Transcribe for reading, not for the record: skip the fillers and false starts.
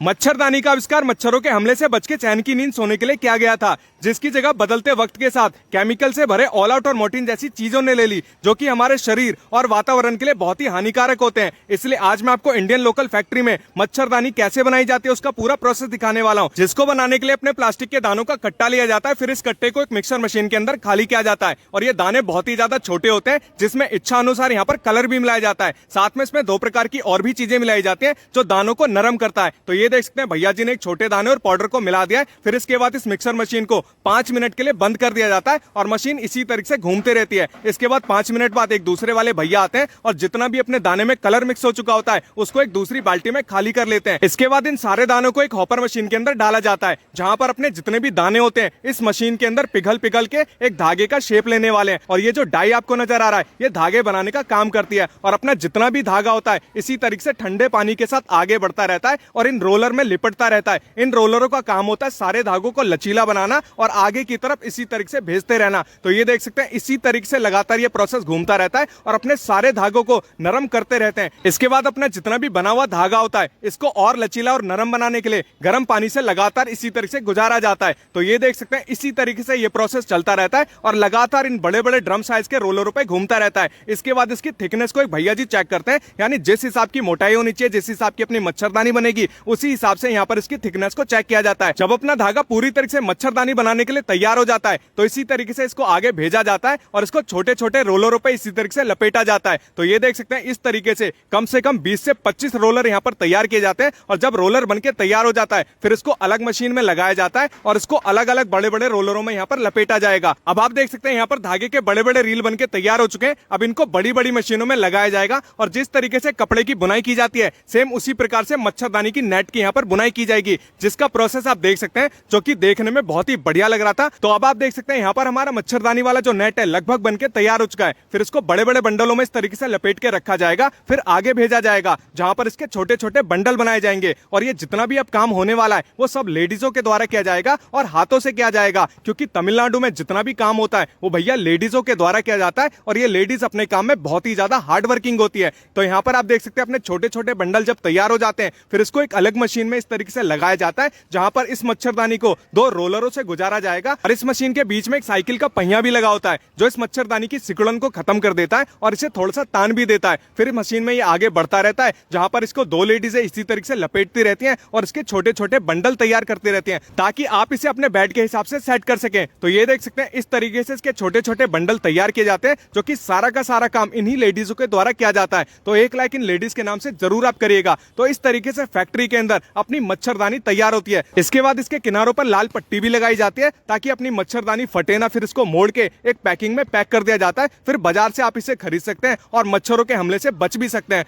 मच्छरदानी का आविष्कार मच्छरों के हमले से बच के चैन की नींद सोने के लिए किया गया था, जिसकी जगह बदलते वक्त के साथ केमिकल से भरे ऑल आउट और मोर्टीन जैसी चीजों ने ले ली, जो कि हमारे शरीर और वातावरण के लिए बहुत ही हानिकारक होते हैं। इसलिए आज मैं आपको इंडियन लोकल फैक्ट्री में मच्छरदानी कैसे बनाई जाती है उसका पूरा प्रोसेस दिखाने वाला हूँ। जिसको बनाने के लिए अपने प्लास्टिक के दानों का कट्टा लिया जाता है, फिर इस कट्टे को एक मिक्सर मशीन के अंदर खाली किया जाता है और ये दाने बहुत ही ज्यादा छोटे होते हैं, जिसमें इच्छा अनुसार यहाँ पर कलर भी मिलाया जाता है। साथ में इसमें 2 प्रकार की और भी चीजें मिलाई जाती है जो दानों को नरम करता है। तो ये देख सकते हैं भैया जी ने एक छोटे दाने और पाउडर को मिला दिया है। फिर इसके बाद इस मिक्सर मशीन को 5 मिनट के लिए बंद कर दिया जाता है और मशीन इसी तरीके से घूमते रहती है। इसके बाद 5 मिनट बाद एक दूसरे वाले भैया आते हैं और जितना भी अपने दाने में कलर मिक्स हो चुका होता है उसको एक दूसरी बाल्टी में खाली कर लेते हैं। इसके बाद इन सारे दानों को एक हॉपर मशीन के अंदर डाला जाता है, जहां पर अपने जितने भी दाने होते हैं इस मशीन के अंदर पिघल पिघल के एक धागे का शेप लेने वाले हैं। और ये जो डाई आपको नजर आ रहा है ये धागे बनाने का काम करती है और अपना जितना भी धागा होता है इसी तरीके से ठंडे पानी के साथ आगे बढ़ता रहता है और इन रोलर में लिपटता रहता है। इन रोलरों का काम होता है सारे धागों को लचीला बनाना और आगे की तरफ इसी तरीके से भेजते रहना। तो ये देख सकते हैं इसी तरीके से लगातार ये प्रोसेस घूमता रहता है और अपने सारे धागों को नरम करते रहते हैं। इसके बाद अपना जितना भी बना हुआ धागा होता है इसको और लचीला और नरम बनाने के लिए गर्म पानी से लगातार इसी तरीके से गुजारा जाता है। तो ये देख सकते हैं इसी तरीके से ये प्रोसेस चलता रहता है और लगातार इन बड़े बड़े ड्रम साइज के रोलरों पे घूमता रहता है। इसके बाद इसकी थिकनेस को एक भैया जी चेक करते हैं, यानी जिस हिसाब की मोटाई होनी चाहिए, जिस हिसाब की अपनी मच्छरदानी बनेगी उसी हिसाब से यहाँ पर इसकी थिकनेस को चेक किया जाता है। जब अपना धागा पूरी तरीके से मच्छरदानी बनाने के लिए तैयार हो जाता है तो इसी तरीके से इसको आगे भेजा जाता है और इसको छोटे छोटे रोलरों पे इसी तरीके से लपेटा जाता है। तो ये देख सकते हैं इस तरीके से कम 20 से 25 रोलर यहाँ पर तैयार किए जाते हैं और जब रोलर बनके तैयार हो जाता है फिर इसको अलग मशीन में लगाया जाता है और इसको अलग अलग बड़े बड़े रोलरों में यहाँ पर लपेटा जाएगा। अब आप देख सकते हैं यहाँ पर धागे के बड़े बड़े रील बनके तैयार हो चुके हैं। अब इनको बड़ी बड़ी मशीनों में लगाया जाएगा और जिस तरीके से कपड़े की बुनाई की जाती है सेम उसी प्रकार से मच्छरदानी की नेट की यहाँ पर बुनाई की जाएगी, जिसका प्रोसेस आप देख सकते हैं जो कि देखने में बहुत ही बढ़िया लग रहा था। तो अब आप देख सकते हैं यहाँ पर हमारा मच्छरदानी वाला जो नेट है लगभग बनके तैयार हो चुका है। फिर इसको बड़े बड़े बंडलों में इस तरीके से लपेट के रखा जाएगा, फिर आगे भेजा जाएगा जहां पर इसके छोटे छोटे बंडल बनाए जाएंगे। और ये जितना भी अब काम होने वाला है वो सब लेडीजों के द्वारा किया जाएगा और हाथों से किया जाएगा, क्योंकि तमिलनाडु में जितना भी काम होता है वो भैया लेडीजों के द्वारा किया जाता है और ये लेडीज अपने काम में बहुत ही ज्यादा हार्ड वर्किंग होती है। तो यहाँ पर आप देख सकते हैं अपने छोटे छोटे बंडल जब तैयार हो जाते हैं फिर इसको एक अलग मशीन में इस तरीके से लगाया जाता है, जहां पर इस मच्छरदानी को 2 रोलरों से गुजारा जाएगा और इस मशीन के बीच में एक साइकिल का पहिया भी लगा होता है जो इस मच्छरदानी की सिकुड़न को खत्म कर देता है और इसे थोड़ा सा तान भी देता है। फिर मशीन में ये आगे बढ़ता रहता है जहां पर इसको 2 लेडीजें इसी तरीके से लपेटती रहती हैं और इसके छोटे छोटे बंडल तैयार करती रहती हैं ताकि आप इसे अपने बेड के हिसाब से सेट कर सकें। तो ये देख सकते हैं इस तरीके से इसके छोटे छोटे बंडल तैयार किए जाते हैं, जो कि सारा का सारा काम इन्हीं लेडीजों के द्वारा किया जाता है। तो 1 लाख इन लेडीज के नाम से जरूर आप करिएगा। तो इस तरीके से फैक्ट्री के अंदर अपनी मच्छरदानी तैयार होती है। इसके बाद इसके किनारों पर लाल पट्टी भी लगाई जाती है ताकि अपनी मच्छरदानी फटे ना। फिर इसको मोड़ के एक पैकिंग में पैक कर दिया जाता है। फिर बाजार से आप इसे खरीद सकते हैं और मच्छरों के हमले से बच भी सकते हैं।